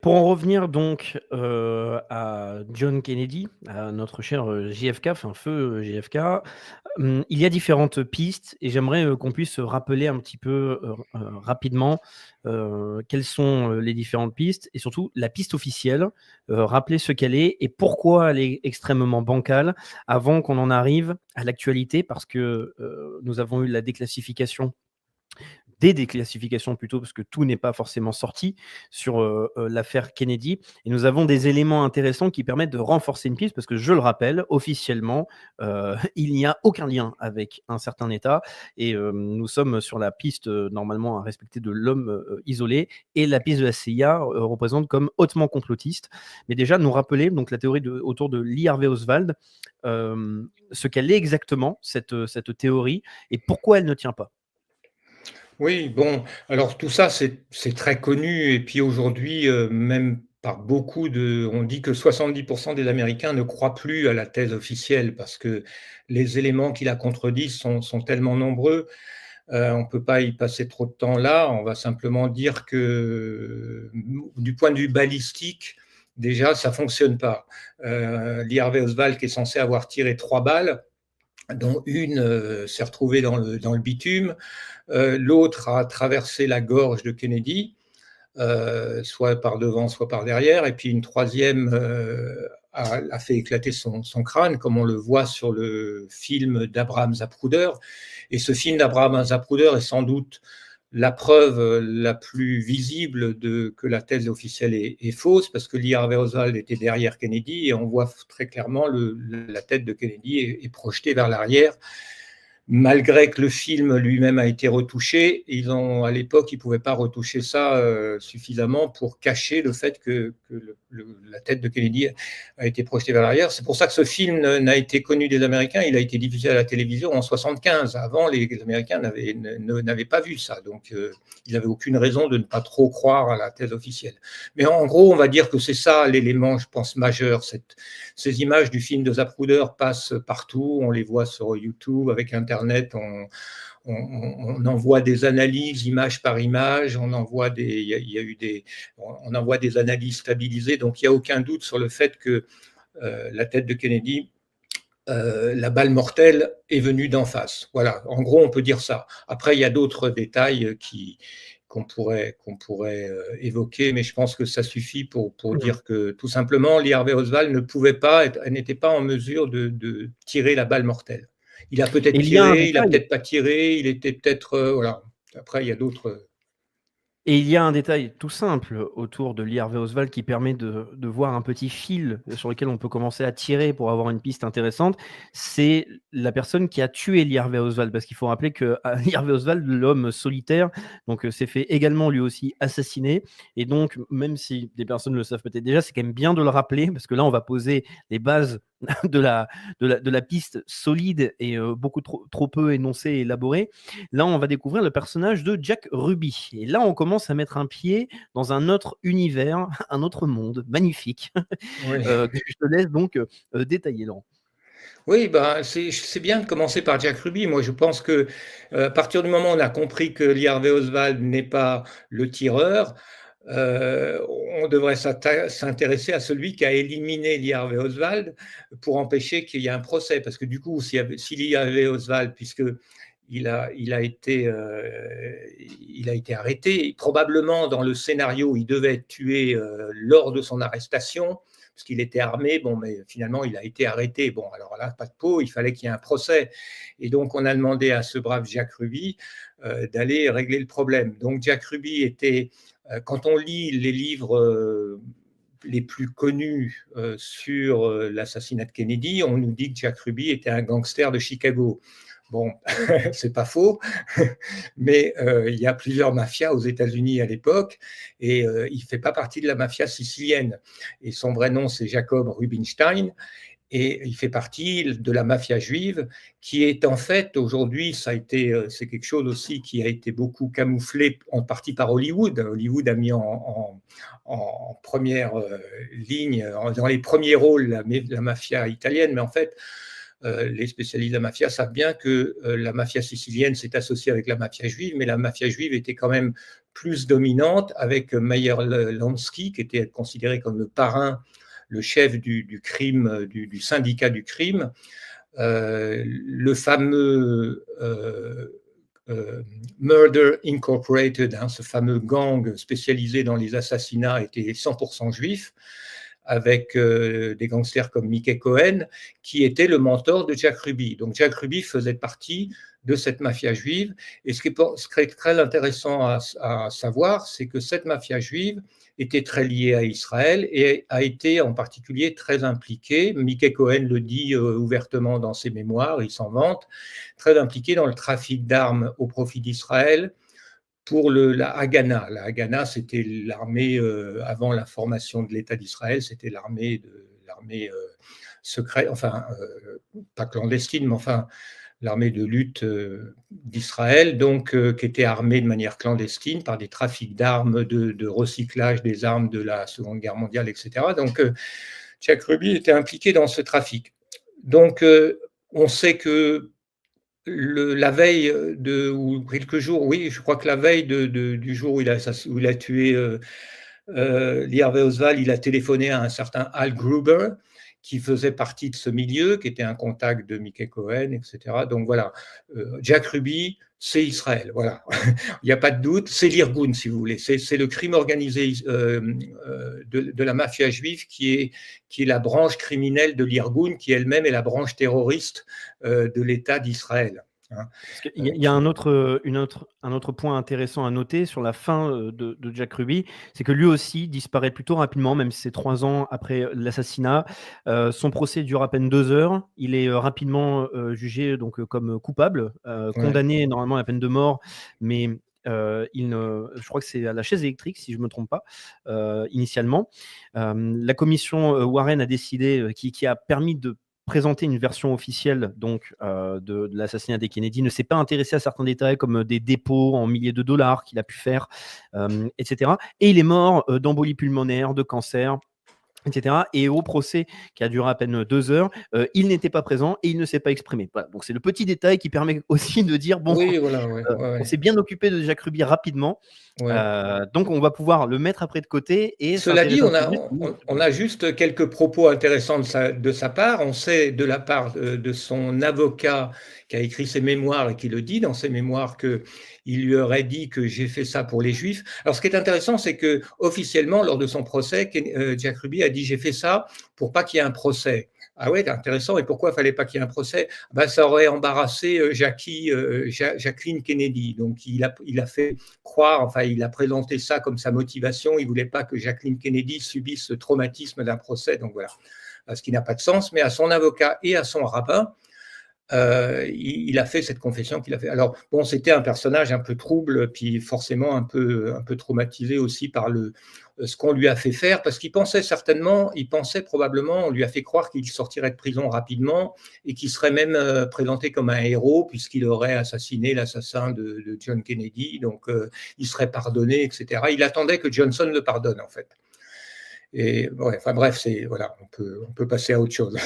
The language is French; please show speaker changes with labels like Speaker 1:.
Speaker 1: Pour en revenir donc, à John Kennedy, à notre cher, JFK, enfin feu, JFK, il y a différentes pistes et j'aimerais, qu'on puisse se rappeler un petit peu, rapidement, quelles sont, les différentes pistes et surtout la piste officielle, rappeler ce qu'elle est et pourquoi elle est extrêmement bancale avant qu'on en arrive à l'actualité parce que, nous avons eu la déclassification des déclassifications plutôt, parce que tout n'est pas forcément sorti sur l'affaire Kennedy. Et nous avons des éléments intéressants qui permettent de renforcer une piste, parce que je le rappelle, officiellement, il n'y a aucun lien avec un certain État. Et nous sommes sur la piste normalement à respecter de l'homme isolé. Et la piste de la CIA représente comme hautement complotiste. Mais déjà, nous rappeler donc, la théorie autour de Lee Harvey Oswald, ce qu'elle est exactement, cette théorie, et pourquoi elle ne tient pas.
Speaker 2: Oui, bon, alors tout ça, c'est très connu et puis aujourd'hui, même par beaucoup on dit que 70% des Américains ne croient plus à la thèse officielle parce que les éléments qui la contredisent sont tellement nombreux. On ne peut pas y passer trop de temps là. On va simplement dire que du point de vue balistique, déjà, ça fonctionne pas. Lee Harvey Oswald, qui est censé avoir tiré 3 balles, dont une s'est retrouvée dans le bitume. L'autre a traversé la gorge de Kennedy, soit par devant, soit par derrière, et puis une troisième a fait éclater son crâne, comme on le voit sur le film d'Abraham Zapruder. Et ce film d'Abraham Zapruder est sans doute la preuve la plus visible que la thèse officielle est fausse, parce que Lee Harvey Oswald était derrière Kennedy, et on voit très clairement la tête de Kennedy est projetée vers l'arrière. Malgré que le film lui-même a été retouché, à l'époque, ils ne pouvaient pas retoucher ça suffisamment pour cacher le fait que la tête de Kennedy a été projetée vers l'arrière. C'est pour ça que ce film n'a été connu des Américains. Il a été diffusé à la télévision en 75. Avant, les Américains n'avaient pas vu ça. Donc, ils n'avaient aucune raison de ne pas trop croire à la thèse officielle. Mais en gros, on va dire que c'est ça l'élément, je pense, majeur. Ces images du film de Zapruder passent partout. On les voit sur YouTube, avec Internet. On envoie des analyses image par image, on envoie des analyses stabilisées, donc il n'y a aucun doute sur le fait que la tête de Kennedy, la balle mortelle est venue d'en face. Voilà, en gros, on peut dire ça. Après, il y a d'autres détails qu'on pourrait évoquer, mais je pense que ça suffit pour
Speaker 1: Mmh.
Speaker 2: dire que tout simplement, Lee Harvey Oswald n'était pas en mesure de tirer la balle mortelle. Il a peut-être
Speaker 1: Et il y a un
Speaker 2: tiré, il a
Speaker 1: détail.
Speaker 2: peut-être pas tiré, il était peut-être voilà. Après, il y a d'autres.
Speaker 1: Et il y a un détail tout simple autour de Lee Harvey Oswald qui permet de voir un petit fil sur lequel on peut commencer à tirer pour avoir une piste intéressante. C'est la personne qui a tué Lee Harvey Oswald. Parce qu'il faut rappeler que Lee Harvey Oswald, l'homme solitaire, donc s'est fait également lui aussi assassiner. Et donc, même si des personnes le savent peut-être déjà, c'est quand même bien de le rappeler parce que là, on va poser les bases de la piste solide et beaucoup trop peu énoncée et élaborée. Là, on va découvrir le personnage de Jack Ruby. Et là, on commence à mettre un pied dans un autre univers, un autre monde magnifique,
Speaker 2: Oui.
Speaker 1: que je te laisse donc détailler, Laurent.
Speaker 2: Oui, ben, c'est bien de commencer par Jack Ruby. Moi, je pense que à partir du moment où on a compris que Lee Harvey Oswald n'est pas le tireur, on devrait s'intéresser à celui qui a éliminé Lee Harvey Oswald pour empêcher qu'il y ait un procès. Parce que du coup, si Lee Harvey Oswald, puisque il a été arrêté, probablement dans le scénario, il devait être tué lors de son arrestation, parce qu'il était armé, bon, mais finalement, il a été arrêté. Bon, alors là, pas de peau, il fallait qu'il y ait un procès. Et donc, on a demandé à ce brave Jack Ruby d'aller régler le problème. Donc, Jack Ruby était, quand on lit les livres les plus connus sur l'assassinat de Kennedy, on nous dit que Jack Ruby était un gangster de Chicago. Bon, c'est pas faux, mais il y a plusieurs mafias aux États-Unis à l'époque et il fait pas partie de la mafia sicilienne. Et son vrai nom, c'est Jacob Rubinstein. Et il fait partie de la mafia juive, qui est en fait aujourd'hui, c'est quelque chose aussi qui a été beaucoup camouflé en partie par Hollywood. Hollywood a mis en première ligne, dans les premiers rôles, la mafia italienne, mais en fait, les spécialistes de la mafia savent bien que la mafia sicilienne s'est associée avec la mafia juive, mais la mafia juive était quand même plus dominante, avec Meyer Lansky, qui était considéré comme le parrain, le chef du crime, du syndicat du crime. Le fameux Murder Incorporated, ce fameux gang spécialisé dans les assassinats, était 100% juif, avec des gangsters comme Mickey Cohen, qui était le mentor de Jack Ruby. Donc Jack Ruby faisait partie de cette mafia juive. Et ce qui est très intéressant à savoir, c'est que cette mafia juive était très liée à Israël et a été en particulier très impliquée, Mickey Cohen le dit ouvertement dans ses mémoires, il s'en vante, très impliquée dans le trafic d'armes au profit d'Israël, pour la Haganah. La Haganah, c'était l'armée, avant la formation de l'État d'Israël, c'était l'armée secrète, enfin, pas clandestine, mais enfin, l'armée de lutte d'Israël, donc qui était armée de manière clandestine par des trafics d'armes, de recyclage des armes de la Seconde Guerre mondiale, etc. Donc, Jack Ruby était impliqué dans ce trafic. Donc, on sait que la veille ou quelques jours, oui, je crois que la veille du jour où il a tué Lee Harvey Oswald, il a téléphoné à un certain Al Gruber, qui faisait partie de ce milieu, qui était un contact de Mickey Cohen, etc. Donc voilà, Jack Ruby, c'est Israël, voilà. Il n'y a pas de doute, c'est l'Irgun, si vous voulez. C'est le crime organisé de la mafia juive qui est la branche criminelle de l'Irgun, qui elle-même est la branche terroriste de l'État d'Israël.
Speaker 1: Il y a un autre point intéressant à noter sur la fin de Jack Ruby, c'est que lui aussi disparaît plutôt rapidement, même si c'est 3 ans après l'assassinat. Son procès dure à peine 2 heures. Il est rapidement jugé donc, comme coupable, condamné normalement à la peine de mort, mais je crois que c'est à la chaise électrique, si je ne me trompe pas, initialement. La commission Warren a décidé, qui a permis de présenter une version officielle donc, de l'assassinat des Kennedy, ne s'est pas intéressé à certains détails comme des dépôts en milliers de dollars qu'il a pu faire, etc. Et il est mort d'embolie pulmonaire, de cancer, etc. Et au procès, qui a duré à peine 2 heures, il n'était pas présent et il ne s'est pas exprimé. Voilà. Donc c'est le petit détail qui permet aussi de dire, bon,
Speaker 2: oui, voilà,
Speaker 1: on s'est bien occupé de Jack Ruby rapidement, donc on va pouvoir le mettre après de côté. Et
Speaker 2: cela dit, on a juste quelques propos intéressants de sa part. On sait de la part de son avocat qui a écrit ses mémoires et qui le dit dans ses mémoires qu'il lui aurait dit que j'ai fait ça pour les Juifs. Alors ce qui est intéressant, c'est que officiellement, lors de son procès, Jack Ruby a dit j'ai fait ça pour pas qu'il y ait un procès. Ah ouais, c'est intéressant. Et pourquoi il ne fallait pas qu'il y ait un procès? Ça aurait embarrassé Jacqueline Kennedy. Donc, il a fait croire, enfin, il a présenté ça comme sa motivation. Il ne voulait pas que Jacqueline Kennedy subisse ce traumatisme d'un procès. Donc, voilà. Ce qui n'a pas de sens. Mais à son avocat et à son rabbin, il a fait cette confession qu'il a fait. Alors, bon, c'était un personnage un peu trouble, puis forcément un peu traumatisé aussi par ce qu'on lui a fait faire, parce qu'il pensait probablement, on lui a fait croire qu'il sortirait de prison rapidement et qu'il serait même présenté comme un héros, puisqu'il aurait assassiné l'assassin de John Kennedy, donc il serait pardonné, etc. Il attendait que Johnson le pardonne, en fait. Et ouais, enfin bref, voilà, on peut passer à autre chose.